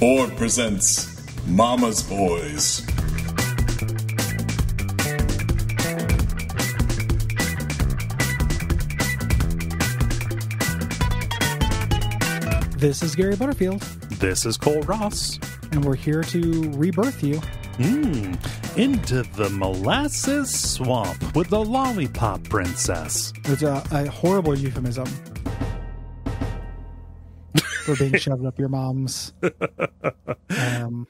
Ford presents Mama's Boys. This is Gary Butterfield. This is Cole Ross. And we're here to rebirth you. Into the molasses swamp with the lollipop princess. It's a horrible euphemism for being shoved up your mom's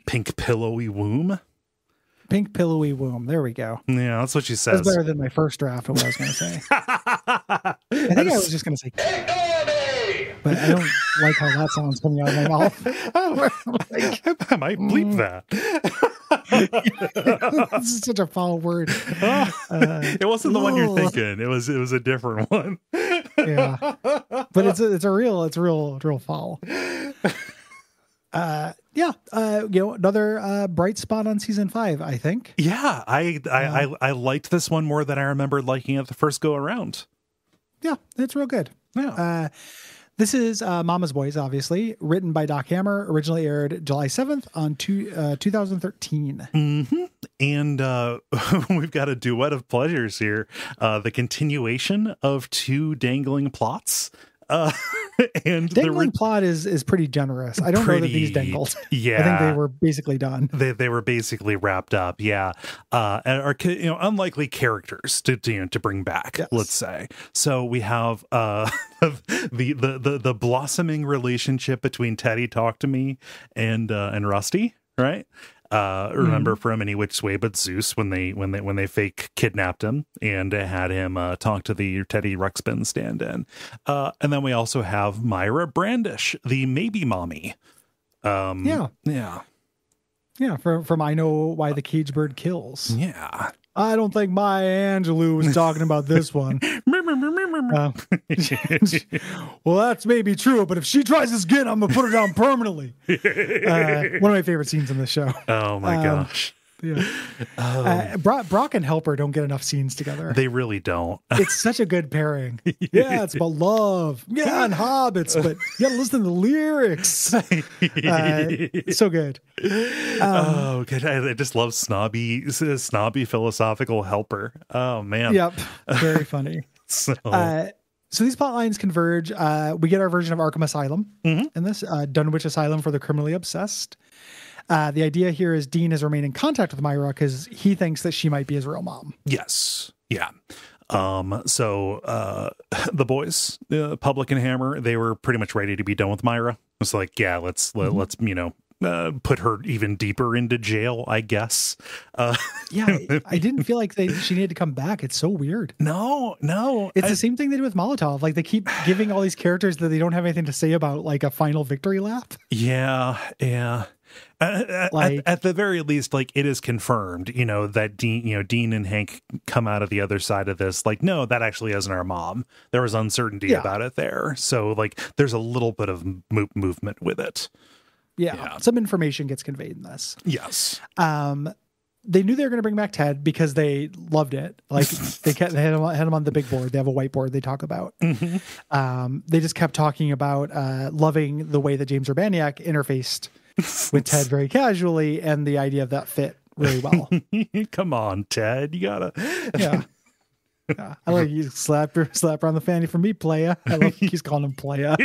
Pink pillowy womb. pink pillowy womb. There we go. Yeah, that's what she says. That's better than my first draft of what I was going to say. I think I was just going to say, but I don't like how that sounds coming out of my mouth. I might bleep that. This is such a foul word. It wasn't the one you're thinking. It was a different one. Yeah, but it's a real foul. Another bright spot on season 5, I think. Yeah, I liked this one more than I remember liking it the first go around. Yeah, it's real good. Yeah. This is Mama's Boys, obviously, written by Doc Hammer, originally aired July 7th on 2013. Mm-hmm. And we've got a duet of pleasures here. The continuation of two dangling plots. And dangling plot is pretty generous. I don't know that these dangled. Yeah, I think they were basically done. They were basically wrapped up. Yeah, and are unlikely characters to bring back. Yes. Let's say. So we have the blossoming relationship between Teddy Talk to Me and Rusty, right? Remember from Any Which Way But Zeus when they fake kidnapped him and had him talk to the Teddy Ruxpin stand-in. And then we also have Myra Brandish, the maybe mommy. From I Know Why the Cage Bird Kills. Yeah. I don't think Maya Angelou was talking about this one. Well, that's maybe true, but if she tries this again, I'm going to put her down permanently. One of my favorite scenes in this show. Oh, my gosh. Yeah. Brock and Helper don't get enough scenes together. They really don't. It's such a good pairing. Yeah, it's about love. Yeah, and hobbits, but you gotta listen to the lyrics. So good. Oh, good. I just love snobby philosophical Helper. Oh, man. Yep. Very funny. So these plot lines converge. We get our version of Arkham Asylum in this, Dunwich Asylum for the criminally obsessed. The idea here is Dean has remained in contact with Myra because he thinks that she might be his real mom. Yes. Yeah. So the boys, Public and Hammer, they were pretty much ready to be done with Myra. It's like, yeah, let's put her even deeper into jail, I guess. Yeah, I didn't feel like she needed to come back. It's so weird. No. It's the same thing they did with Molotov. Like, they keep giving all these characters that they don't have anything to say about, like a final victory lap. Yeah. At the very least, like, it is confirmed, that Dean and Hank come out of the other side of this. Like, no, that actually isn't our mom. There was uncertainty about it there. So, like, there's a little bit of movement with it. Yeah. Some information gets conveyed in this. Yes. They knew they were going to bring back Ted because they loved it. Like, they had him on the big board. They have a whiteboard they talk about. Mm-hmm. They just kept talking about loving the way that James Urbaniak interfaced with Ted very casually, and the idea of that fit really well. Come on, Ted, you gotta. Yeah. I like you slap her on the fanny for me, playa. I love he's calling him playa.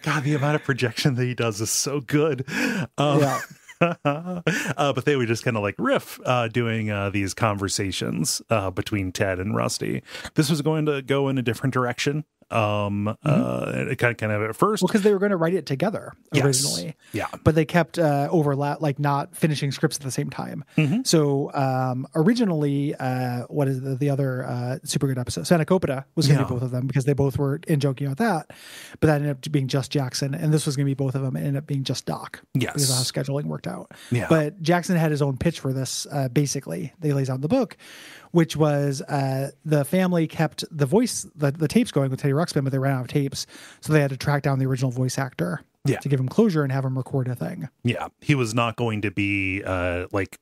God, the amount of projection that he does is so good. But they would just kind of like riff doing these conversations between Ted and Rusty. This was going to go in a different direction. Kind of at first, because they were going to write it together originally. Yeah, but they kept overlap, like not finishing scripts at the same time. So originally, what is the other super good episode? Sanacopita was going to be both of them because they both were in joking about that, but that ended up being just Jackson, and this was going to be both of them. It ended up being just Doc. Yes, because of how scheduling worked out. Yeah, but Jackson had his own pitch for this. Basically, they lays out in the book, which was the family kept the tapes going with Teddy Ruxpin, but they ran out of tapes, so they had to track down the original voice actor to give him closure and have him record a thing. Yeah, he was not going to be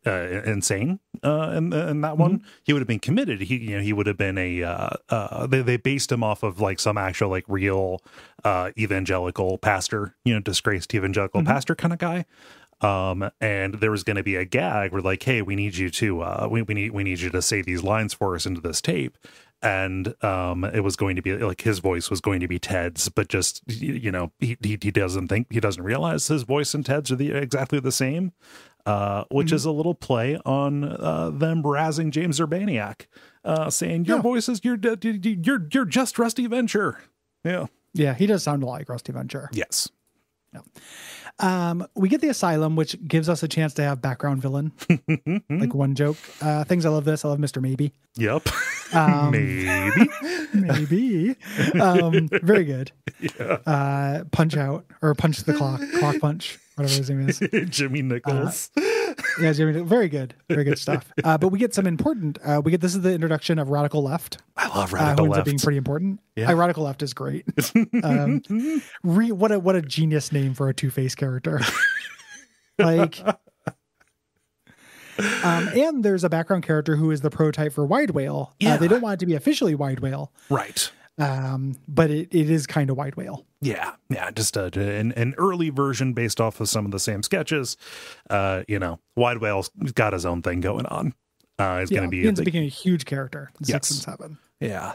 insane in that one. He would have been committed. He would have been they based him off of like some actual like real evangelical pastor, disgraced evangelical pastor kind of guy. And there was going to be a gag where like, hey, we need you to we need you to say these lines for us into this tape. And it was going to be like his voice was going to be Ted's, but just he doesn't realize his voice and Ted's are exactly the same, which is a little play on them razzing James Urbaniak, saying your voice is you're just Rusty Venture. Yeah, he does sound like Rusty Venture. Yes. We get the asylum, which gives us a chance to have background villain. Like one joke. Things I love this. I love Mr. Maybe. Yep. Maybe. Very good. Yeah. Punch out or punch the clock punch, whatever his name is. Jimmy Nichols. Yeah, Jimmy. Very good stuff. But we get some important. This is the introduction of Radical Left. I love Radical who ends Left. Up being pretty important. Yeah. Radical Left is great. What a genius name for a Two-Face character. Like, and there's a background character who is the prototype for Wide Whale. Yeah. They don't want it to be officially Wide Whale, right? But it is kind of Wide Whale. Yeah, just an early version based off of some of the same sketches. Wide Whale's got his own thing going on. It's going to be he ends up becoming a huge character in 6 and 7. Yeah.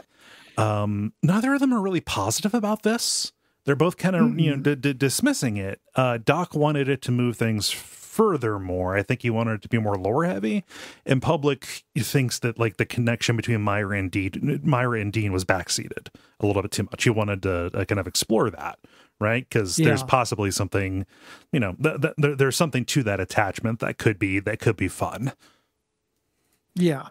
Neither of them are really positive about this. They're both kind of dismissing it. Doc wanted it to move things furthermore. I think he wanted it to be more lore heavy. In public, he thinks that like the connection between Myra and Dean was backseated a little bit too much. He wanted to kind of explore that, right? Because there's possibly something, there's something to that attachment that could be fun. Yeah.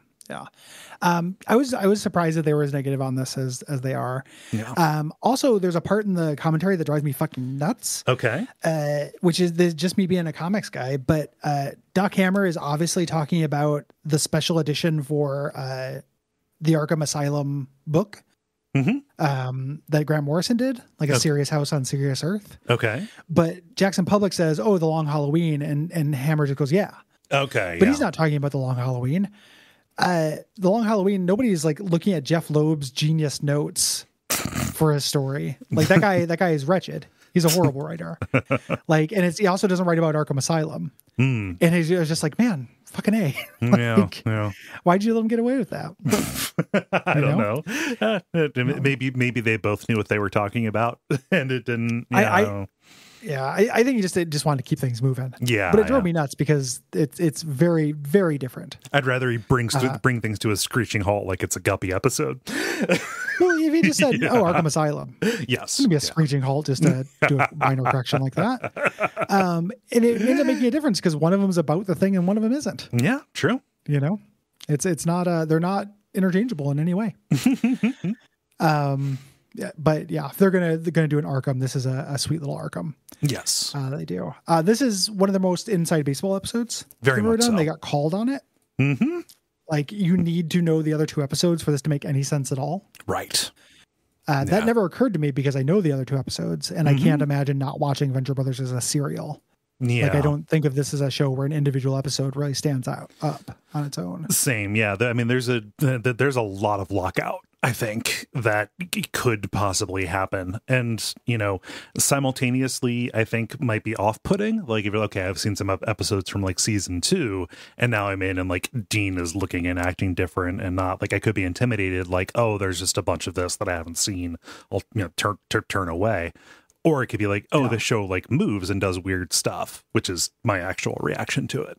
I was surprised that they were as negative on this as they are. Yeah. Also, there's a part in the commentary that drives me fucking nuts. Okay. Which is just me being a comics guy, but Doc Hammer is obviously talking about the special edition for the Arkham Asylum book that Grant Morrison did, like a Serious House on Serious Earth. Okay. But Jackson Public says, "Oh, the Long Halloween," and Hammer just goes, "Yeah." Okay. But he's not talking about the Long Halloween. The Long Halloween, nobody's like looking at Jeff Loeb's genius notes for his story. Like that guy is wretched. He's a horrible writer. Like, and he also doesn't write about Arkham Asylum. And he's just like, man, fucking A. Yeah. Why'd you let him get away with that? I don't know. Maybe they both knew what they were talking about and it didn't. I think he just wanted to keep things moving. Yeah, but it drove me nuts because it's very, very different. I'd rather he bring things to a screeching halt like it's a Guppy episode. Well, if he just said, Arkham Asylum. Yes. It's going to be a screeching halt just to do a minor correction like that. And it ends up making a difference because one of them is about the thing and one of them isn't. Yeah, true. It's not, they're not interchangeable in any way. If they're gonna do an Arkham, this is a sweet little Arkham. Yes, they do. This is one of the most inside baseball episodes. Very much so. They got called on it. Mm-hmm. Like you need to know the other 2 episodes for this to make any sense at all. Right. That never occurred to me because I know the other 2 episodes, and I can't imagine not watching Venture Brothers as a serial. Yeah. Like I don't think of this as a show where an individual episode really stands up on its own. Same. Yeah. I mean, there's a lot of lockout, I think, that could possibly happen. And, simultaneously, I think might be off-putting. Like if you're okay, I've seen some episodes from like season 2 and now I'm in and like Dean is looking and acting different and not like I could be intimidated. Like, oh, there's just a bunch of this that I haven't seen. I'll turn away. Or it could be like, the show like moves and does weird stuff, which is my actual reaction to it.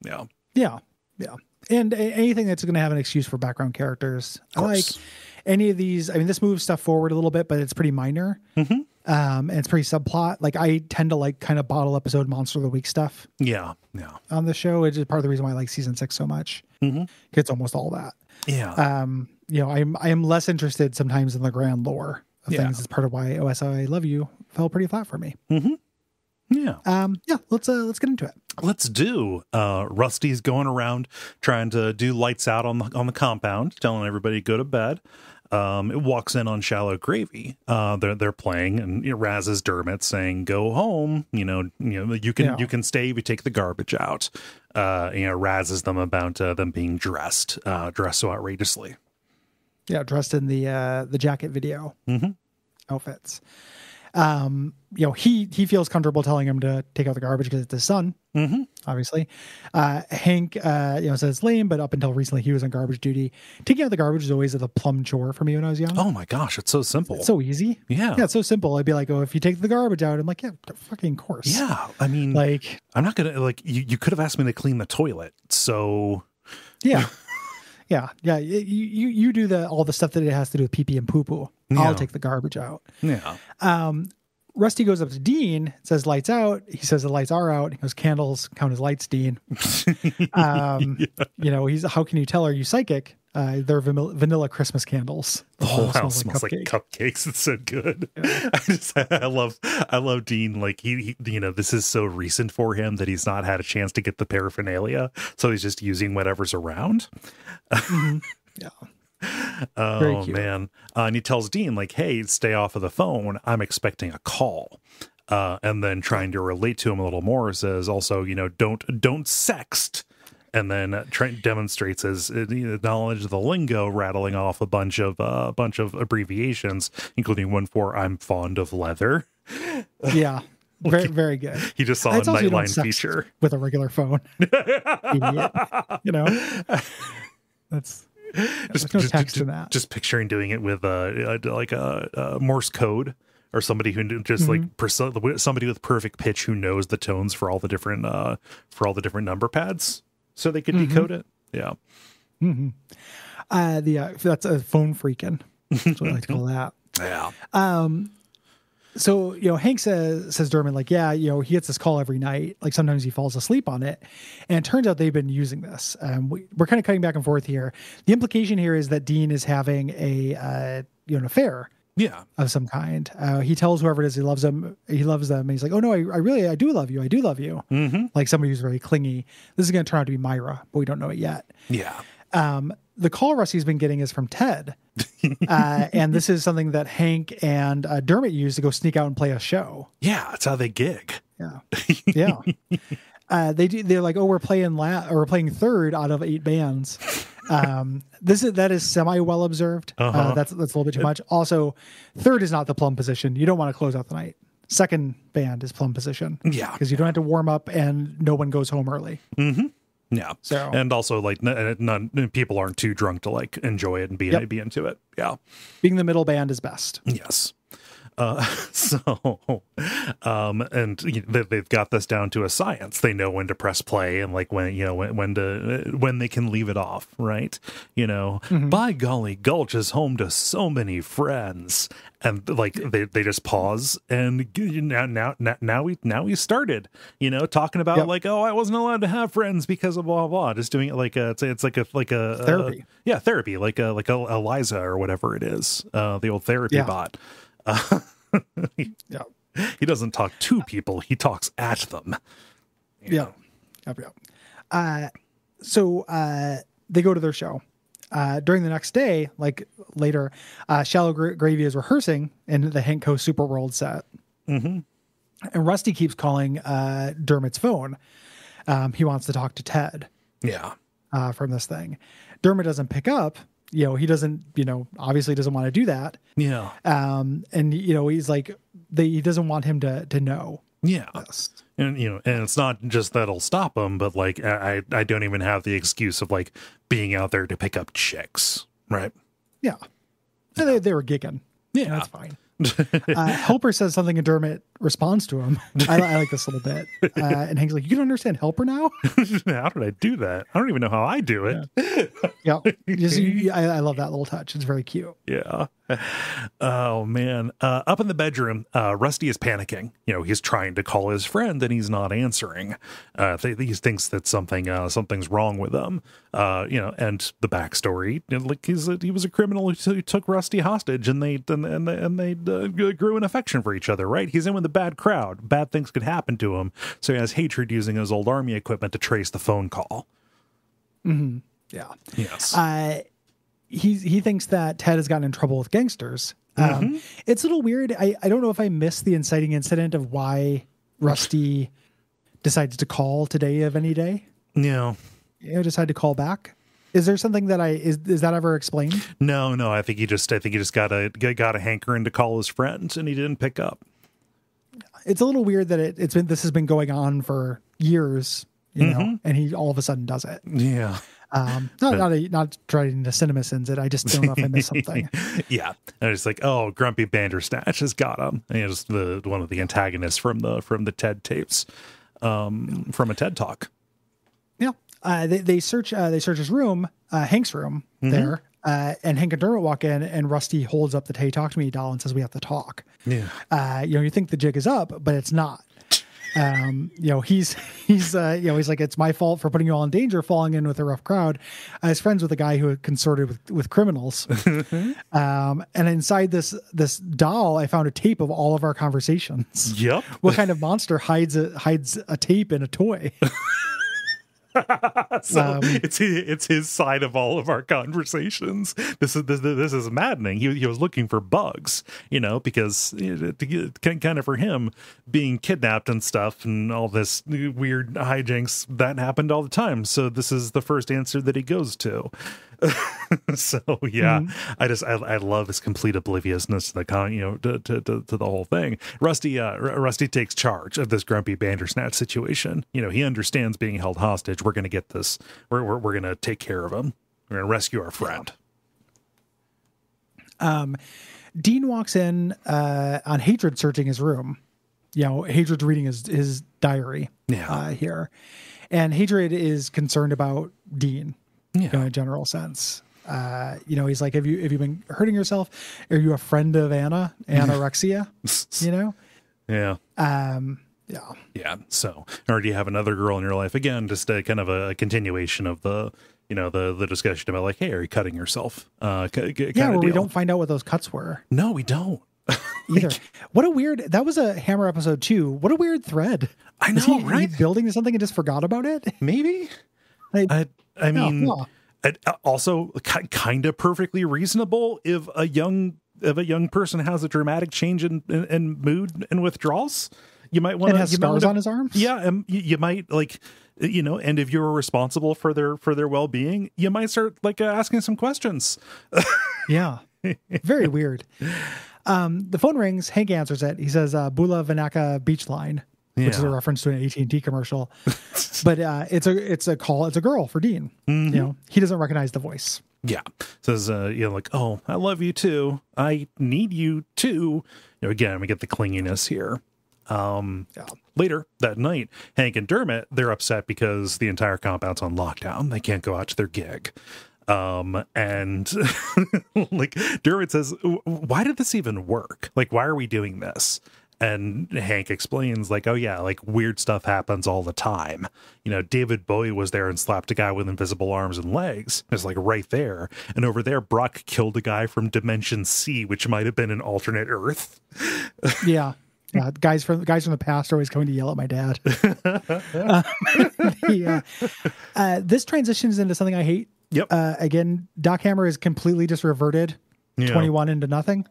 Yeah. Yeah. And anything that's going to have an excuse for background characters. I like any of these. I mean, this moves stuff forward a little bit, but it's pretty minor. And it's pretty subplot. Like I tend to like kind of bottle episode Monster of the Week stuff. Yeah. On the show, it's part of the reason why I like season 6 so much. It's almost all that. Yeah. I am less interested sometimes in the grand lore of things. It's part of why OSI Love You fell pretty flat for me. Yeah. Let's get into it. Let's do. Rusty's going around trying to do lights out on the compound, telling everybody to go to bed. it walks in on Shallow Gravy. They're playing, and razzes Dermot, saying, "Go home. You can stay if you take the garbage out." Razzes them about them being dressed so outrageously. Yeah, dressed in the jacket video outfits. He feels comfortable telling him to take out the garbage because it's his son, obviously. Hank, says it's lame, but up until recently he was on garbage duty. Taking out the garbage is always a plum chore for me when I was young. Oh my gosh, it's so simple. It's so easy. Yeah, it's so simple. I'd be like, oh, if you take the garbage out, I'm like, yeah, fucking course. Yeah, I mean, like, I'm not gonna you could have asked me to clean the toilet, so yeah. Yeah. You do all the stuff that it has to do with pee pee and poo poo. Yeah. I'll take the garbage out. Yeah. Rusty goes up to Dean, says lights out. He says the lights are out. He goes, candles count as lights, Dean. He's, how can you tell? Are you psychic? They're vanilla Christmas candles. The whole house smells like cupcakes. It's so good. Yeah. I love Dean. Like he this is so recent for him that he's not had a chance to get the paraphernalia, so he's just using whatever's around. Yeah. Oh man. And he tells Dean, like, hey, stay off of the phone. I'm expecting a call. And then trying to relate to him a little more says also, don't sext. And then Trent demonstrates his knowledge of the lingo, rattling off a bunch of abbreviations, including one for "I'm fond of leather." Yeah, very very good. He just saw a Nightline feature with a regular phone. Idiot. That's there's no text in that. Just picturing doing it with a Morse code. Or somebody who just somebody with perfect pitch who knows the tones for all the different number pads, so they could decode it. Yeah. That's a phone freaking. That's what I like to call that. Yeah. So Hank says Dermot, like, yeah, he gets this call every night. Like sometimes he falls asleep on it, and it turns out they've been using this. We're kind of cutting back and forth here. The implication here is that Dean is having an affair. Yeah, of some kind. He tells whoever it is he loves them. And he's like, "Oh no, I do love you. I do love you." Like somebody who's very clingy. This is going to turn out to be Myra, but we don't know it yet. Yeah. The call Rusty's been getting is from Ted, and this is something that Hank and Dermot use to go sneak out and play a show. Yeah, that's how they gig. Yeah, yeah. They're like, "Oh, we're playing third out of 8 bands." That is semi well observed. That's a little bit too much. Also, third is not the plum position. You don't want to close out the night. Second band is plum position. Yeah, because you don't have to warm up and no one goes home early. Yeah. So, and also like people aren't too drunk to like enjoy it and be into it. Yeah, being the middle band is best. Yes. And they've got this down to a science. They know when to press play and like when they can leave it off, right? By golly, Gulch is home to so many friends, and like they just pause and now we started, talking about like, oh, I wasn't allowed to have friends because of blah blah. Just doing it like it's like a therapy, therapy, like Eliza or whatever it is, the old therapy bot. He doesn't talk to people, he talks at them. So they go to their show during the next day, like later. Shallow Gravy is rehearsing in the Hank Co. Super World set, and Rusty keeps calling Dermot's phone. He wants to talk to Ted from this thing. Dermot doesn't pick up. He doesn't, obviously doesn't want to do that. Yeah. And he's like, he doesn't want him to know. Yeah. This. And, and it's not just that'll stop him, but like, I don't even have the excuse of like being out there to pick up chicks. Right. Yeah. And they were gigging. Yeah. That's fine. Helper says something and Dermot responds to him. I like this a little bit. And Hank's like, you can understand Helper now? How did I do that? I don't even know how I do it. Yeah. I love that little touch. It's very cute. Yeah. Oh man. Up in the bedroom, Rusty is panicking. He's trying to call his friend and he's not answering. He thinks that something's wrong with him. And the backstory, like he was a criminal who took Rusty hostage, and they grew an affection for each other. Right? He's in with a bad crowd. Bad things could happen to him, so he has hatred using his old army equipment to trace the phone call. Yeah. Yes. he thinks that Ted has gotten in trouble with gangsters. It's a little weird. I don't know if I missed the inciting incident of why Rusty decides to call today of any day. Yeah. Decide to call back. Is there something that is that ever explained? No. I think he just got a hankering to call his friend, and he didn't pick up. It's a little weird that this has been going on for years, know, and he all of a sudden does it. Yeah. Not trying to cinema sins it. I just don't know if I missed something. Yeah. And it's like, oh, Grumpy Bandersnatch has got him. And just one of the antagonists from the TED tapes, from a TED talk. Yeah. They search his room, Hank's room there. And Hank and Dermot walk in, and Rusty holds up the "Hey, talk to me" doll and says, "We have to talk." Yeah. You think the jig is up, but it's not. He's like, "It's my fault for putting you all in danger, falling in with a rough crowd." He's friends with a guy who had consorted with criminals. And inside this doll, I found a tape of all of our conversations. Yep. What kind of monster hides a tape in a toy? So it's his side of all of our conversations. This is maddening. He was looking for bugs, because kind of for him being kidnapped and stuff and all this weird hijinks that happened all the time. So this is the first answer that he goes to. So yeah, I love his complete obliviousness to the to the whole thing. Rusty takes charge of this Grumpy Bandersnatch situation. He understands being held hostage. We're going to get this. We're going to take care of him. We're going to rescue our friend. Dean walks in on Hatred searching his room. Hatred's reading his diary here, and Hatred is concerned about Dean. Yeah. In a general sense. He's like, have you been hurting yourself? Are you a friend of anorexia? Yeah. Yeah. So, or do you have another girl in your life? Again, just a kind of a continuation of the discussion about like, hey, are you cutting yourself? Where we don't find out what those cuts were. No, we don't. Either. What a weird, that was a Hammer episode too. What a weird thread. I know, right? He building something and just forgot about it? Maybe. I mean, also kind of perfectly reasonable if a young person has a dramatic change in mood and withdrawals. You might want to have scars on his arms. Yeah, and you might and if you're responsible for their well-being, you might start asking some questions. Yeah, very weird. The phone rings. Hank answers it. He says, "Bula Vinaka Beach Line." Which is a reference to an AT&T commercial, but it's a call. It's a girl for Dean. He doesn't recognize the voice. Yeah, says oh, I love you too. I need you too. Again, we get the clinginess here. Later that night, Hank and Dermot, they're upset because the entire compound's on lockdown. They can't go out to their gig. And Dermot says, "Why did this even work? Why are we doing this?" And Hank explains, oh yeah, weird stuff happens all the time. David Bowie was there and slapped a guy with invisible arms and legs. It's right there. And over there, Brock killed a guy from Dimension C, which might have been an alternate Earth. Yeah. Yeah, guys from the past are always coming to yell at my dad. This transitions into something I hate. Yep. Again, Doc Hammer is completely just reverted 21 into nothing.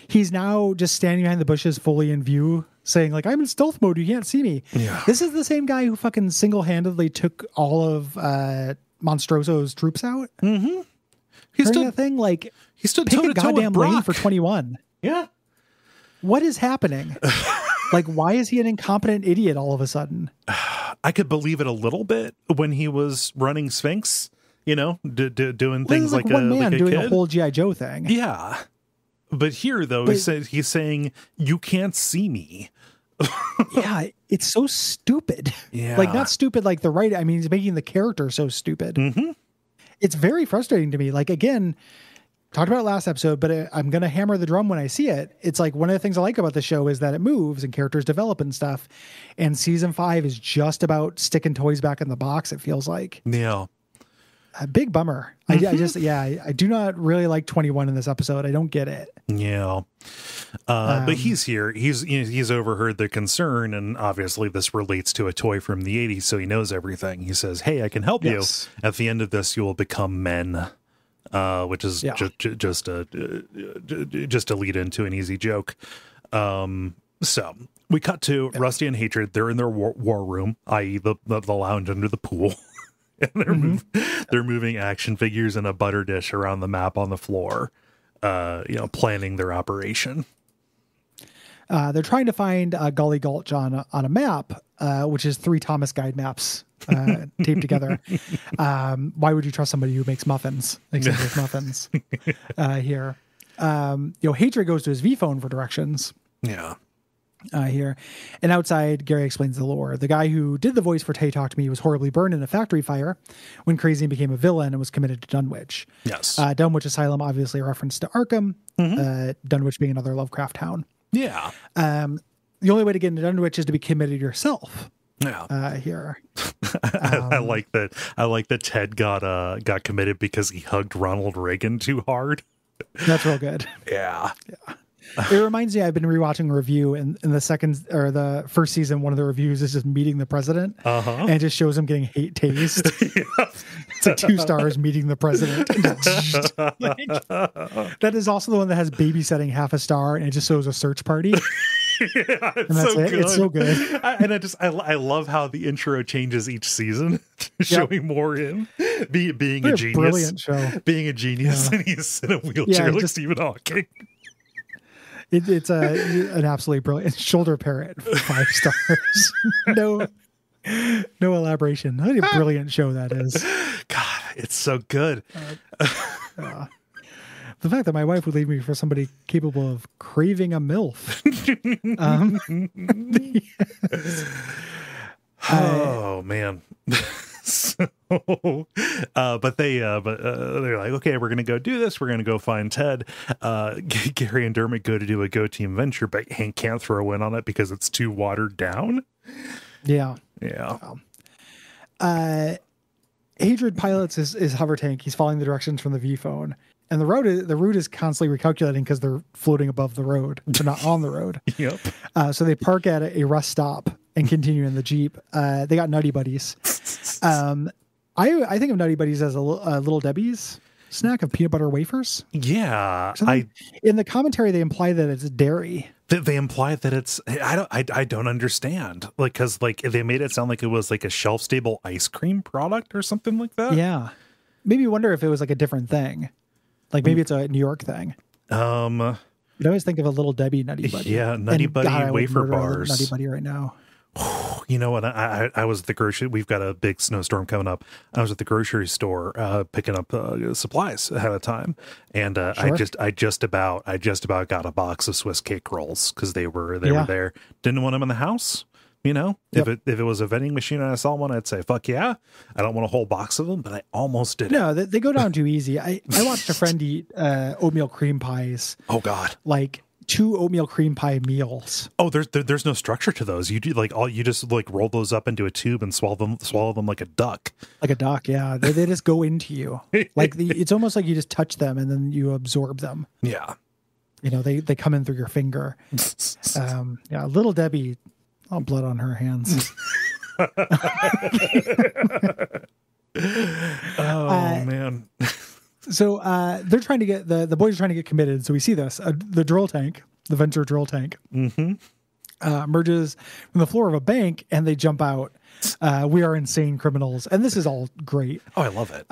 He's now just standing behind the bushes, fully in view, saying I'm in stealth mode. You can't see me. Yeah. This is the same guy who fucking single-handedly took all of Monstroso's troops out. Mm-hmm. He stood that thing he stood pick a toe-to-toe goddamn with Brock. lane for 21. Yeah. What is happening? Why is he an incompetent idiot all of a sudden? I could believe it a little bit when he was running Sphinx, doing things like one man doing kid. a whole G.I. Joe thing. Yeah. But here, though, he's saying, you can't see me. Yeah, it's so stupid. Yeah. Not stupid like the right. I mean, he's making the character so stupid. Mm-hmm. It's very frustrating to me. Again, talked about it last episode, but I'm going to hammer the drum when I see it. It's one of the things I like about the show is that it moves and characters develop and stuff. And season 5 is just about sticking toys back in the box, it feels like. Yeah. A big bummer. Mm-hmm. I do not really like 21 in this episode. I don't get it. Yeah. But he's here. He's overheard the concern, and obviously this relates to a toy from the 80s, so he knows everything. He says, "Hey, I can help you. At the end of this, you will become men." which is just a lead into an easy joke. So we cut to Rusty and Hatred. They're in their war room, i.e. the lounge under the pool. And they're moving action figures in a butter dish around the map on the floor, planning their operation. They're trying to find Gully Gulch on a map, which is 3 Thomas guide maps taped together. Why would you trust somebody who makes muffins? Makes muffins here. Hatred goes to his V phone for directions. Yeah. Here. And outside, Gary explains the lore. The guy who did the voice for Tay Talk to Me was horribly burned in a factory fire when Crazy became a villain and was committed to Dunwich. Yes. Dunwich Asylum, obviously a reference to Arkham, Dunwich being another Lovecraft town. Yeah. The only way to get into Dunwich is to be committed yourself. Yeah. Here. I like that Ted got committed because he hugged Ronald Reagan too hard. That's real good. Yeah. It reminds me, I've been rewatching a review in the second or the first season. One of the reviews is just meeting the president, and it just shows him getting hate tased. It's like 2 stars meeting the president. That is also the one that has babysitting half a star, and it just shows a search party. Yeah, and that's it. It's so good. I love how the intro changes each season, showing more him being a genius, brilliant show, being a genius, and he's in a wheelchair like Stephen Hawking. It's an absolutely brilliant shoulder parrot, 5 stars. No elaboration. What a brilliant show that is. God, it's so good. The fact that my wife would leave me for somebody capable of craving a MILF. Oh man. But they're like, okay, we're gonna go do this. We're gonna go find Ted. Gary and Dermot go to do a Go Team venture, but Hank can't throw in on it because it's too watered down. Yeah. Hatred pilots his hover tank. He's following the directions from the V phone, and the route is constantly recalculating because they're floating above the road. They're not on the road. Yep. So they park at a rest stop and continue in the Jeep. They got Nutty Buddies. I think of Nutty Buddies as a Little Debbie's snack of peanut butter wafers. Yeah. In the commentary, they imply that it's dairy. They imply that it's, I don't understand. Like, cause like they made it sound like it was like a shelf stable ice cream product or something like that. Yeah. Maybe you wonder if it was like a different thing. Like maybe it's a New York thing. You'd always think of a Little Debbie Nutty Buddy. Yeah. Nutty Buddy wafer bars. Nutty Buddy right now. You know what? I was at the grocery. We've got a big snowstorm coming up. I was at the grocery store picking up supplies ahead of time, and sure. I just about got a box of Swiss cake rolls because they were there. Didn't want them in the house. You know, if it was a vending machine and I saw one, I'd say fuck yeah. I don't want a whole box of them, but I almost did. No, they go down too easy. I watched a friend eat oatmeal cream pies. Oh God, like 2 oatmeal cream pie meals. Oh, there's no structure to those. You do you just roll those up into a tube and swallow them like a duck. Like a duck, yeah. They just go into you. It's almost like you just touch them and then you absorb them. Yeah. You know, they come in through your finger. Little Debbie, all blood on her hands. Oh man. So they're trying to get the boys are trying to get committed. So we see this the drill tank, the Venture drill tank, emerges from the floor of a bank, and they jump out. We are insane criminals, and this is all great. Oh, I love it.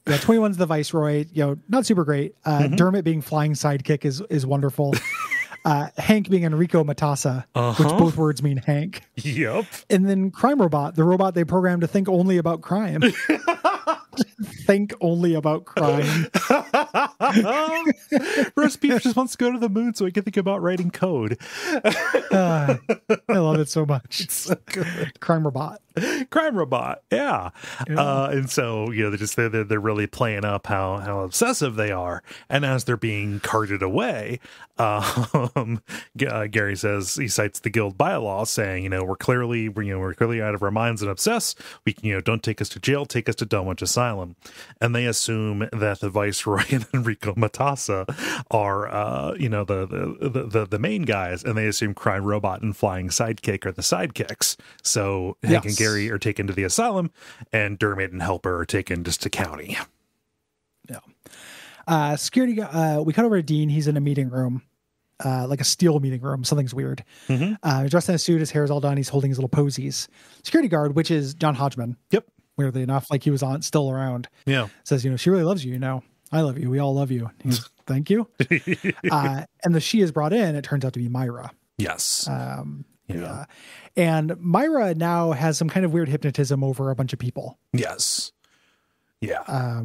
21's the Viceroy. Not super great. Dermot being flying sidekick is wonderful. Hank being Enrico Matassa, which both words mean Hank. Yep. And then Crime Robot, the robot they programmed to think only about crime. Think only about crime. Roast Beef just wants to go to the moon so he can think about writing code. I love it so much. It's so good. Crime Robot. Yeah. And so they're really playing up how obsessive they are, and as they're being carted away, Gary says he cites the guild bylaw saying we're clearly out of our minds and obsessed. We can don't take us to jail, take us to Dunwich Asylum. And they assume that the Viceroy and Enrico Matassa are the main guys, and they assume Crime Robot and Flying Sidekick are the sidekicks. So Hank and Gary are taken to the asylum, and Dermot and Helper are taken just to county. Yeah. Security. We cut over to Dean. He's in a meeting room, like a steel meeting room. Something's weird. He's dressed in a suit. His hair is all done. He's holding his little posies. Security guard, which is John Hodgman. Yep. Weirdly enough, like he was still around. Yeah. Says, she really loves you. I love you. We all love you. He's, thank you. And she is brought in. It turns out to be Myra. Yes. Yeah. And Myra now has some kind of weird hypnotism over a bunch of people. Yes. Yeah.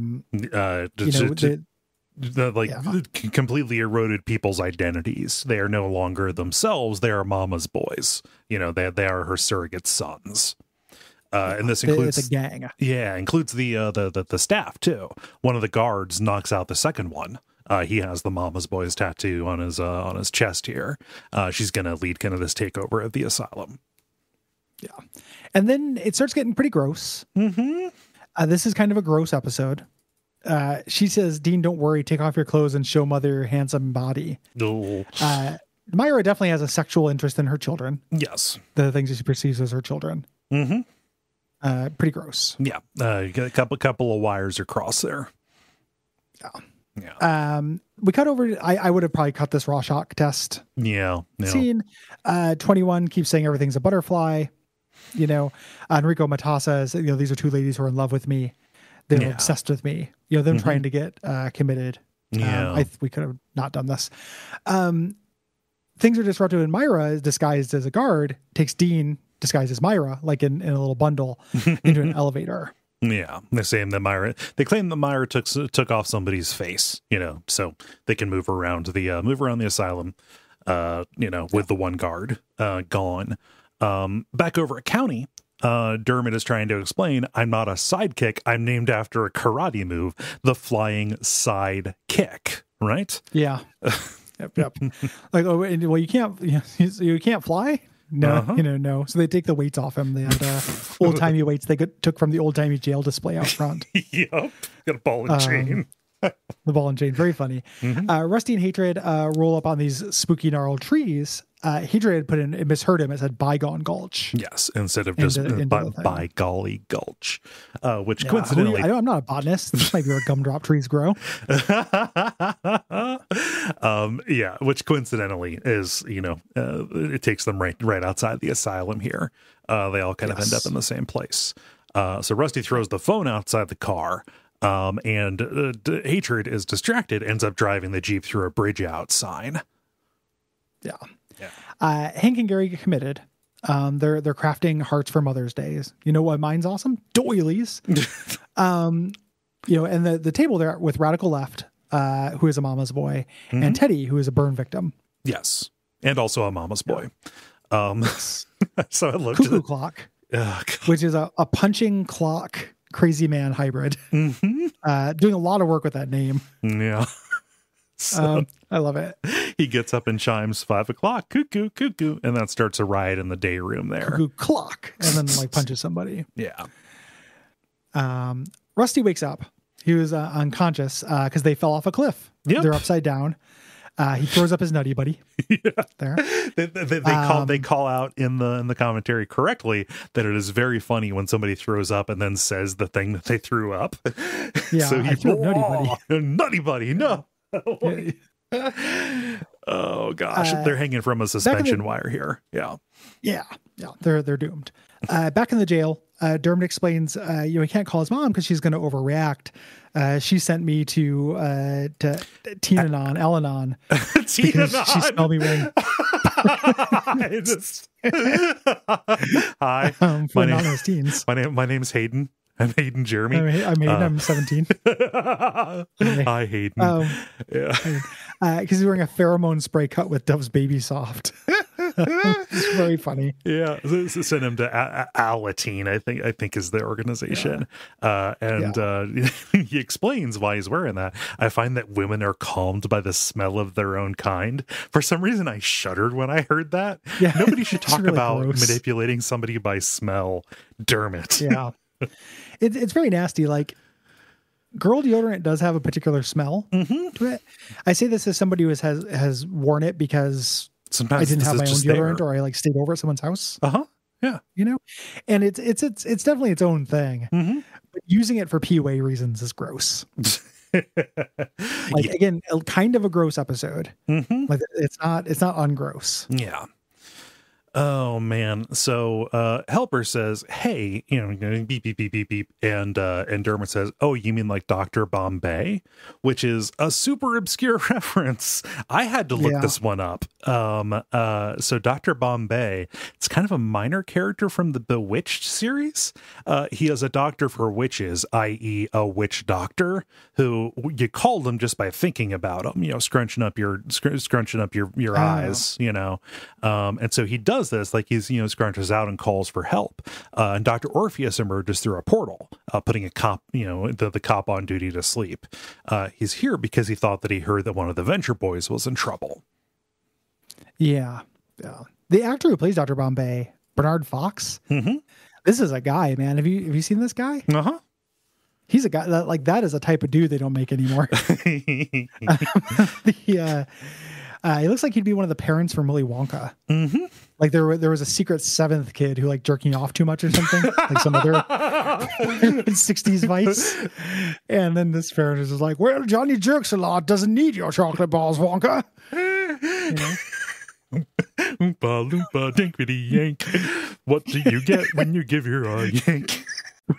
Completely eroded people's identities. They are no longer themselves. They are Mama's boys. They are her surrogate sons. And this includes it's a gang. Yeah, includes the staff too. One of the guards knocks out the second one. He has the Mama's boys tattoo on his chest here. She's gonna lead kind of this takeover of the asylum. Yeah, and then it starts getting pretty gross. This is kind of a gross episode. She says, "Dean, don't worry. Take off your clothes and show Mother your handsome body." Oh. Myra definitely has a sexual interest in her children. Yes, the things that she perceives as her children. Pretty gross. Yeah, a couple of wires are crossed there. Yeah. We cut over. I would have probably cut this Rorschach test. Yeah. Scene. 21 keeps saying everything's a butterfly. Enrico Matassa is. These are two ladies who are in love with me. They're obsessed with me. Them trying to get committed. Yeah. We could have not done this. Things are disrupted, and Myra is disguised as a guard. Takes Dean, disguised as Myra, like in a little bundle, into an elevator. Yeah, they're saying that they claim that Myra took off somebody's face, so they can move around the asylum, with the one guard gone. Back over at County, Dermot is trying to explain, I'm not a sidekick. I'm named after a karate move, the flying side kick, right? Yeah. Yep. Like, well, you can't fly. No, no. So they take the weights off him. They had old timey weights they took from the old timey jail display out front. Yep, got a ball and chain. The ball and chain, very funny. Rusty and Hatred roll up on these spooky gnarled trees. Hatred misheard him. It said Bygone Gulch. Yes, instead of just by golly gulch, which coincidentally, I'm not a botanist. This might be where gumdrop trees grow. Which coincidentally is it takes them right outside the asylum here. They all kind of end up in the same place. So Rusty throws the phone outside the car. And Hatred is distracted, ends up driving the Jeep through a bridge out sign. Yeah. Hank and Gary get committed. They're crafting hearts for Mother's Days. You know what? Mine's awesome. Doilies. And the table there with Radical Left, who is a mama's boy, and Teddy, who is a burn victim. Yes. And also a mama's boy. So I looked Cuckoo Clock, which is a punching clock crazy man hybrid. Doing a lot of work with that name. Yeah. So I love it. He gets up and chimes 5 o'clock, cuckoo, cuckoo, and that starts a riot in the day room there. Cuckoo clock, and then punches somebody. Yeah. Rusty wakes up. He was unconscious because they fell off a cliff. Yep. They're upside down. He throws up his nutty buddy. There. They call out in the commentary correctly that it is very funny when somebody throws up and then says the thing that they threw up. Yeah, so he threw nutty buddy. Nutty buddy, no. Oh gosh, they're hanging from a suspension wire here. Yeah. They're doomed. Back in the jail, Dermot explains, he can't call his mom because she's going to overreact. She sent me to Teen-anon, Al-Anon. Teen-anon. She smelled me wearing. Hi, my name's Hayden. I'm Hayden Jeremy. I'm Hayden. I'm 17. Hi, Hayden. Because he's wearing a pheromone spray cut with Dove's Baby Soft. It's very funny. Yeah, send him to Alateen, I think is the organization. He explains why he's wearing that. I find that women are calmed by the smell of their own kind. For some reason, I shuddered when I heard that. Yeah, nobody should talk really about gross. Manipulating somebody by smell. Dermot. Yeah. It's very nasty. Like, girl deodorant does have a particular smell to it. I say this as somebody who has worn it because sometimes I didn't have my own deodorant or I stayed over at someone's house. Yeah. And it's definitely its own thing. But using it for PUA reasons is gross. Like again, kind of a gross episode. Like it's not ungross. Yeah. Oh man. So Helper says, hey, beep beep beep beep beep, and Dermot says, oh, you mean like Dr. Bombay, which is a super obscure reference. I had to look this one up. So Dr. Bombay, it's kind of a minor character from the Bewitched series. He is a doctor for witches, i.e. a witch doctor who you call them just by thinking about them, scrunching up your eyes, and so he does this, like he's scrunches out and calls for help, and Dr. Orpheus emerges through a portal, putting a cop, the cop on duty to sleep. He's here because he thought that he heard that one of the Venture Boys was in trouble. Yeah. The actor who plays Dr. Bombay, Bernard Fox. This is a guy, man. Have you seen this guy? He's a guy that is a type of dude they don't make anymore. He looks like he'd be one of the parents from Willy Wonka. Like there was a secret seventh kid who like jerking off too much or something, like some other 60s vice. And then this parent is like, well, Johnny jerks a lot, doesn't need your chocolate balls, Wonka. Oompa loompa dinkity yank. What do you get when you give your a yank?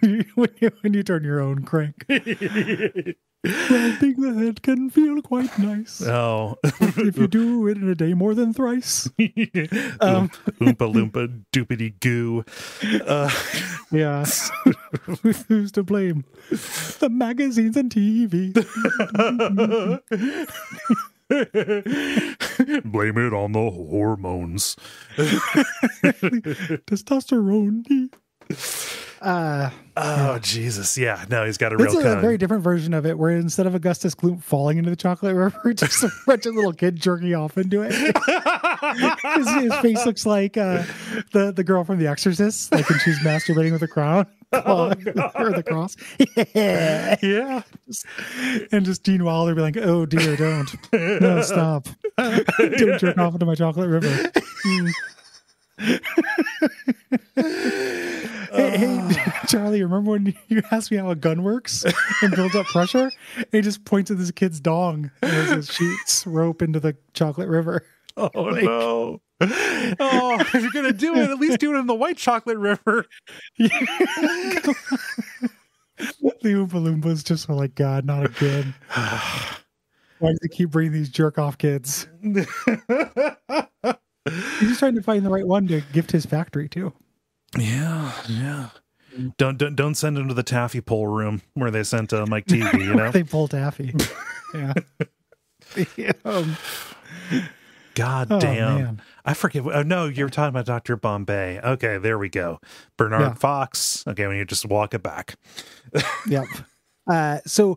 when you turn your own crank. Rubbing the head can feel quite nice. Oh. If you do it in a day more than thrice. Oompa loompa doopity goo. Yeah. Who's to blame? The magazines and TV. Blame it on the hormones. Testosterone. Oh Jesus! Yeah, no, he's got a real. It's a very different version of it, where instead of Augustus Gloop falling into the chocolate river, just a bunch of little kid jerking off into it. His face looks like the girl from The Exorcist, like when she's masturbating with a crown or the cross. Yeah. And just Gene Wilder be like, "Oh dear, don't, no, stop, don't jerk off into my chocolate river." Hey, Charlie, remember when you asked me how a gun works and builds up pressure? And he just points at this kid's dong as it shoots rope into the chocolate river. Oh, no. Oh, if you're going to do it, at least do it in the white chocolate river. The Oompa Loompas just were like, God, not again. Why do they keep bringing these jerk-off kids? He's just trying to find the right one to gift his factory to. Yeah. Don't send him to the taffy pull room where they sent Mike TV. They pull taffy. Yeah. God damn. Man. I forget. Oh, no, you were talking about Dr. Bombay. Okay, there we go. Bernard Fox. Okay, when you just walk it back. Yep. So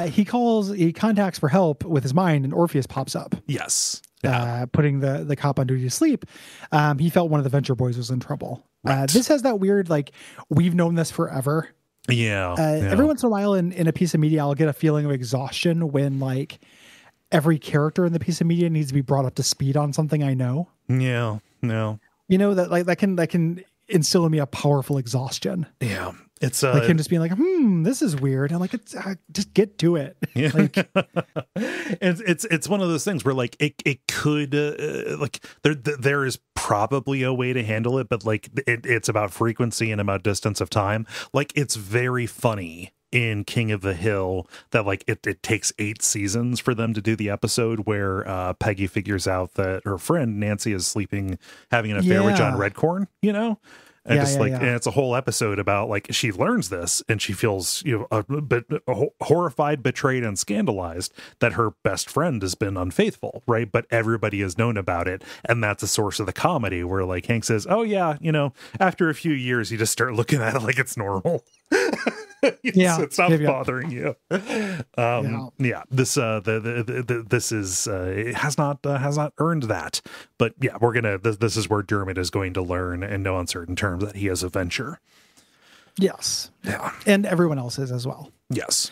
he contacts for help with his mind, and Orpheus pops up. Yes. Putting the cop on duty to sleep. He felt one of the Venture Boys was in trouble. Right. This has that weird, like, we've known this forever. Yeah. Every once in a while in a piece of media, I'll get a feeling of exhaustion when, like, every character in the piece of media needs to be brought up to speed on something I know. Yeah. No. That like that can instill in me a powerful exhaustion. Yeah. It's like him just being like, this is weird. I'm like, it's just get to it. Yeah. Like, it's one of those things where like it could like there is probably a way to handle it, but like it's about frequency and about distance of time. Like it's very funny in King of the Hill that like it takes 8 seasons for them to do the episode where Peggy figures out that her friend Nancy is having an affair with John Redcorn, And and it's a whole episode about like she learns this and she feels horrified, betrayed, and scandalized that her best friend has been unfaithful, right? But everybody has known about it, and that's a source of the comedy where like Hank says, "Oh yeah, after a few years, you just start looking at it like it's normal." It stops bothering you. This this is it has not earned that, but yeah, we're gonna. This is where Dermot is going to learn in no uncertain terms that he is a Venture. Yes. Yeah. And everyone else is as well. Yes.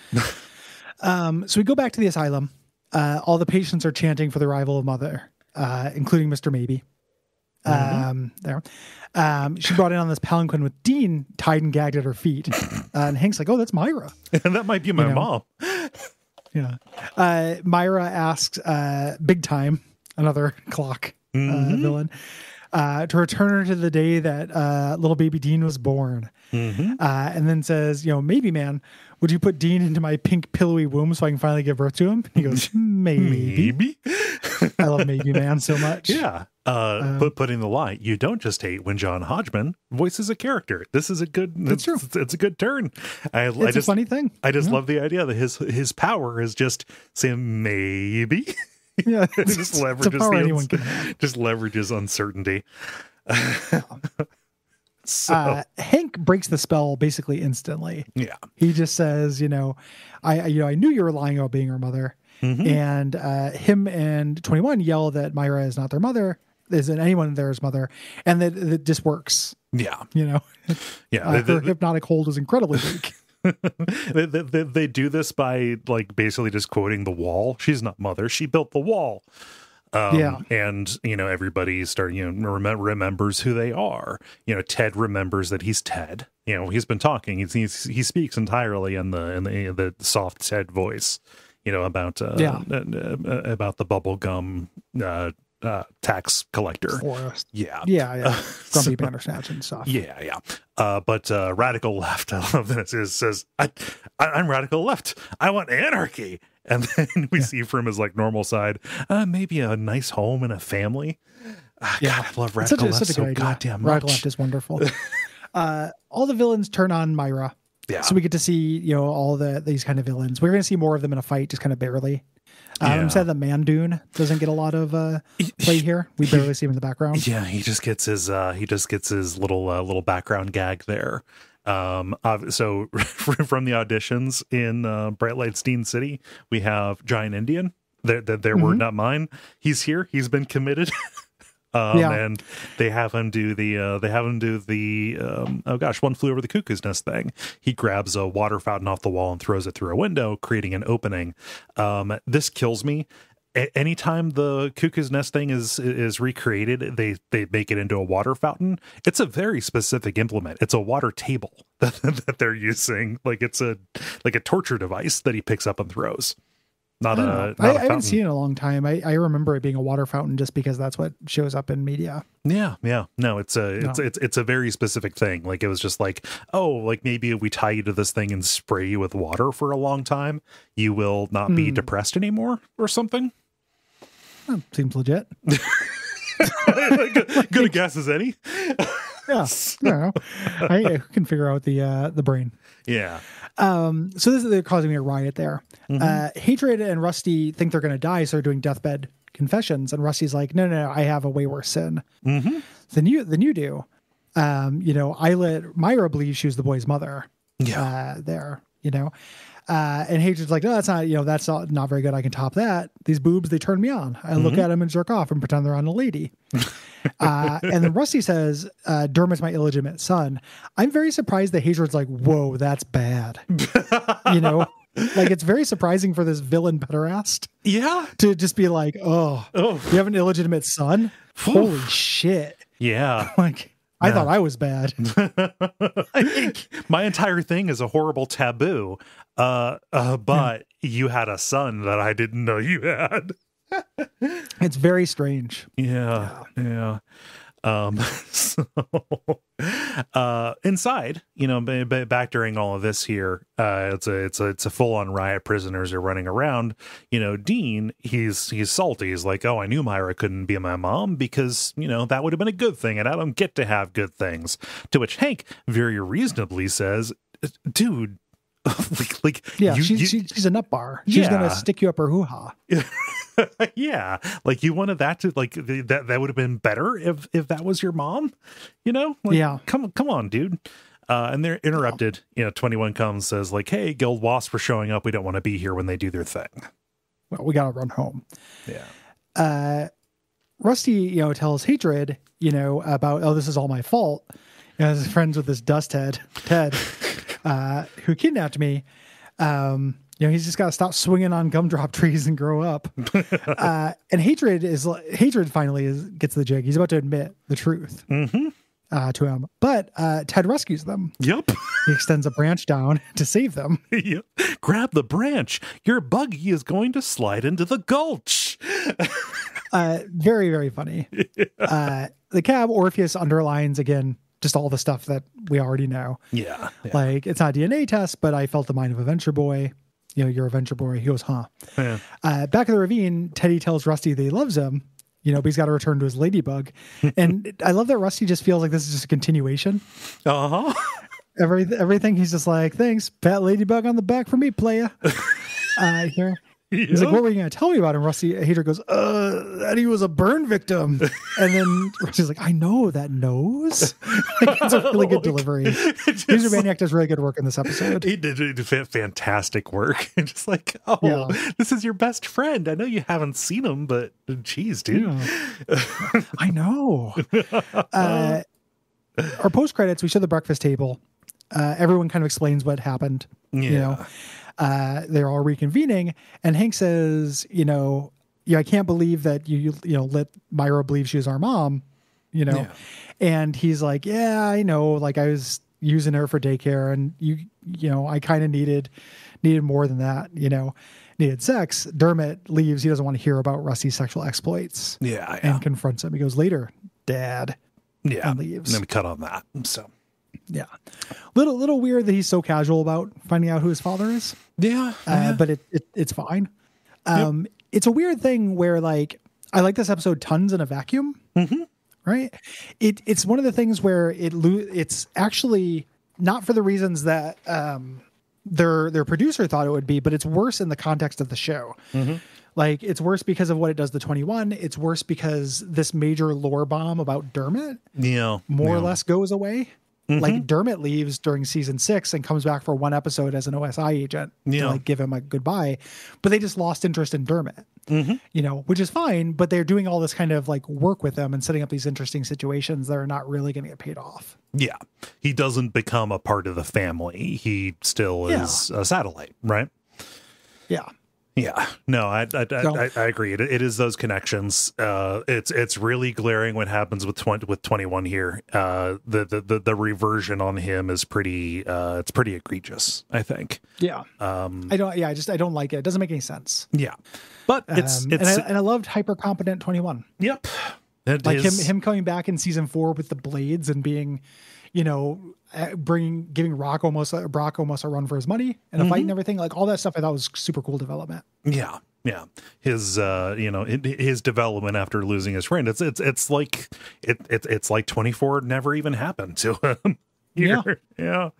So we go back to the asylum. All the patients are chanting for the arrival of Mother, including Mr. Maybe. There. She brought in on this palanquin with Dean tied and gagged at her feet. And Hank's like, "Oh, that's Myra." And that might be my mom. Yeah. Myra asks Big Time, another clock villain, to return her to the day that little baby Dean was born. And then says, maybe, man, would you put Dean into my pink pillowy womb so I can finally give birth to him? He goes, maybe. I love Maybe Man so much. Yeah. But putting the lie, you don't just hate when John Hodgman voices a character. This is a good. That's true. It's a good turn. It's a funny thing. I just love the idea that his power is just saying maybe. Yeah, just leverages just leverages uncertainty. So. Hank breaks the spell basically instantly. Yeah, he just says, I knew you were lying about being her mother, and him and 21 yell that Myra is not their mother, isn't anyone there's mother, and that it just works. Yeah, yeah. Her hypnotic hold is incredibly weak. They do this by basically just quoting the wall. She's not mother. She built the wall. And everybody remembers who they are. Ted remembers that he's Ted. He's been talking. He speaks entirely in the soft Ted voice. About the bubblegum tax collector. Forest. Yeah. Grumpy Bandersnatch and stuff. Yeah. But radical left, I love that it says, I'm radical left. I want anarchy. And then we see from his normal side, maybe a nice home and a family. God, I love radical left so goddamn much. Radical left is wonderful. All the villains turn on Myra. Yeah. So we get to see, all these kind of villains. We're going to see more of them in a fight, just kind of barely. I'm sad that Mandoon doesn't get a lot of play here. We barely see him in the background. Yeah, he just gets his little background gag there. So from the auditions in Bright Lights Dean City, we have Giant Indian. Their word, not mine. He's here. He's been committed. And they have him do the One Flew Over the Cuckoo's Nest thing. He grabs a water fountain off the wall and throws it through a window, creating an opening. This kills me. Anytime the Cuckoo's Nest thing is recreated, they make it into a water fountain. It's a very specific implement. It's a water table that they're using. It's a torture device that he picks up and throws. I haven't seen it in a long time. I remember it being a water fountain just because that's what shows up in media. Yeah. No, it's a very specific thing. It was just maybe if we tie you to this thing and spray you with water for a long time, you will not be depressed anymore or something. Seems legit. Good a guess as any. Yeah. I can figure out the brain. Yeah. So they're causing me a riot there. Hatred and Rusty think they're going to die, so they're doing deathbed confessions. And Rusty's like, no, I have a way worse sin than you do. I let Myra believe she was the boy's mother. Yeah. And Hatred's like, no, that's not very good. I can top that. These boobs, they turn me on. I look at them and jerk off and pretend they're on a lady. And then Rusty says, Dermot's my illegitimate son. I'm very surprised that Hatred's like, whoa, that's bad. It's very surprising for this villain pederast. Yeah. To just be like, oh, you have an illegitimate son? Holy shit. Yeah. I thought I was bad. My entire thing is a horrible taboo. But you had a son that I didn't know you had. It's very strange. Yeah. Inside, back during all of this here, it's a full-on riot. Prisoners are running around. Dean, he's salty. He's like, oh, I knew Myra couldn't be my mom because, that would have been a good thing, and I don't get to have good things. To which Hank very reasonably says, dude, she's a nut bar. She's gonna stick you up her hoo-ha. Yeah, you wanted that to that would have been better if that was your mom. Come on, dude. And they're interrupted. 21 comes, says hey, Guild Wasp are showing up. We don't want to be here when they do their thing. Well, we gotta run home. Yeah. Rusty, tells Hatred, about, oh, this is all my fault. As friends with this dust head, Ted, who kidnapped me. He's just got to stop swinging on gumdrop trees and grow up. And Hatred finally gets the jig. He's about to admit the truth. to him. But Ted rescues them. Yep. He extends a branch down to save them. Yep. Grab the branch. Your buggy is going to slide into the gulch. Very, very funny. The cab, Orpheus underlines again just all the stuff that we already know. Yeah. Like, it's not a DNA test, but I felt the mind of a venture boy. You're a venture boy. He goes, huh? Yeah. Back in the ravine, Teddy tells Rusty that he loves him, but he's got to return to his ladybug. And I love that Rusty just feels like this is just a continuation. Uh-huh. Everything, he's just like, thanks, pat ladybug on the back for me, playa. Here. He's like, what were you going to tell me about him? Rusty Hader goes, that he was a burn victim. And then Rusty's like, I know that nose. Like, it's a really good delivery. User Maniac does really good work in this episode. He did fantastic work. Just like, this is your best friend. I know you haven't seen him, but geez, dude. Yeah. I know. Our post credits, we show the breakfast table. Everyone kind of explains what happened. They're all reconvening, and Hank says, I can't believe that you let Myra believe she was our mom, and he's like, yeah, I know, like I was using her for daycare, and I kind of needed more than that, needed sex. Dermot leaves. He doesn't want to hear about Rusty's sexual exploits. And confronts him. He goes, later, Dad. And leaves. And then we cut on that. So. Yeah. Little weird that he's so casual about finding out who his father is. But it's fine. It's a weird thing where, like, I like this episode tons in a vacuum. Right? It's one of the things where it's actually not for the reasons that their producer thought it would be, but it's worse in the context of the show. Like, it's worse because of what it does to 21. It's worse because this major lore bomb about Dermot more or less goes away. Like, Dermot leaves during season 6 and comes back for one episode as an OSI agent to, like, give him a goodbye. But they just lost interest in Dermot, which is fine. But they're doing all this kind of, like, work with them and setting up these interesting situations that are not really going to get paid off. Yeah. He doesn't become a part of the family. He still is a satellite, right? Yeah. Yeah, no, I agree. It is those connections. It's really glaring what happens with 21 here. The reversion on him is it's pretty egregious, I think. Yeah. I don't like it. It doesn't make any sense. Yeah. But I loved hyper competent 21. Yep. Like him coming back in season 4 with the blades and being, giving Brock almost a run for his money and a fight and everything, like all that stuff I thought was super cool development. Yeah. His his development after losing his friend, it's like 24 never even happened to him.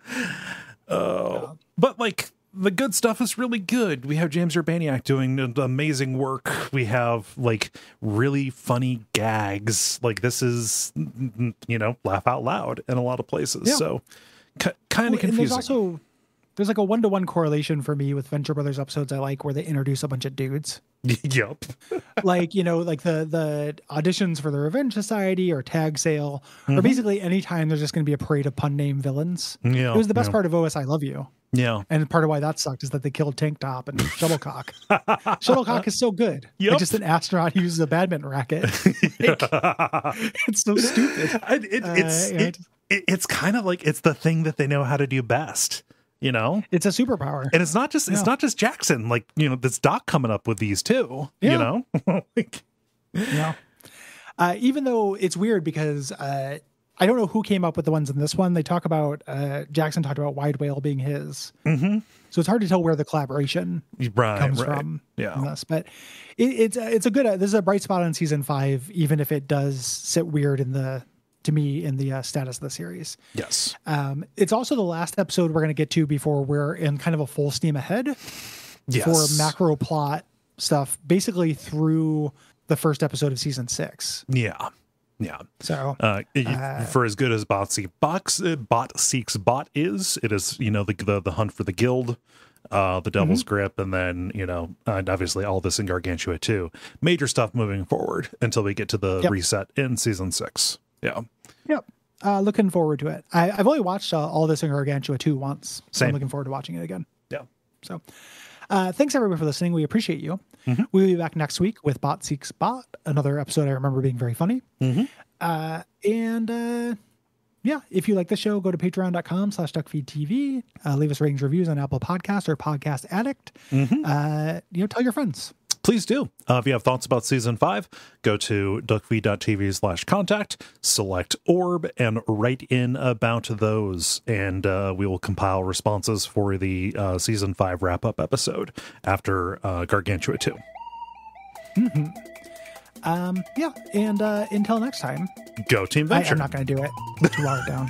But like the good stuff is really good. We have James Urbaniak doing amazing work. We have like really funny gags. Like, this is, laugh out loud in a lot of places. So kind of confusing. There's like a 1-to-1 correlation for me with Venture Brothers episodes I like where they introduce a bunch of dudes. Like, like the auditions for the Revenge Society or Tag Sale, or basically anytime there's just going to be a parade of pun name villains. It was the best part of OS I Love You. And part of why that sucked is that they killed Tank Top and Shuttlecock. Shuttlecock is so good. Like, just an astronaut who uses a badminton racket. It's so stupid. It's kind of like it's the thing that they know how to do best. It's a superpower, and it's not just Jackson. Like, this Doc coming up with these too. Even though it's weird because I don't know who came up with the ones in this one. They talk about Jackson talked about Wide Whale being his, so it's hard to tell where the collaboration comes from. In this. But it's a good. This is a bright spot on season 5, even if it does sit weird in the status of the series. Yes. It's also the last episode we're going to get to before we're in kind of a full steam ahead for macro plot stuff, basically through the first episode of season 6. Yeah. So for as good as Bot Seeks Bot is, it is, the hunt for the guild, the Devil's Grip, and then, and obviously all this in Gargantua too. Major stuff moving forward until we get to the reset in season 6. Looking forward to it. I've only watched all this in Gargantua 2 once. So I'm looking forward to watching it again. So thanks everybody for listening. We appreciate you. We'll be back next week with Bot Seeks Bot, another episode I remember being very funny. And yeah, if you like the show, go to patreon.com/duckfeed.tv. Leave us ratings, reviews on Apple Podcasts or Podcast Addict. Tell your friends. Please do. If you have thoughts about season 5, go to duckfeed.tv/contact, select orb, and write in about those. And we will compile responses for the season 5 wrap-up episode after Gargantua 2. And until next time. Go Team Venture. I'm not going to do it. Too watered down.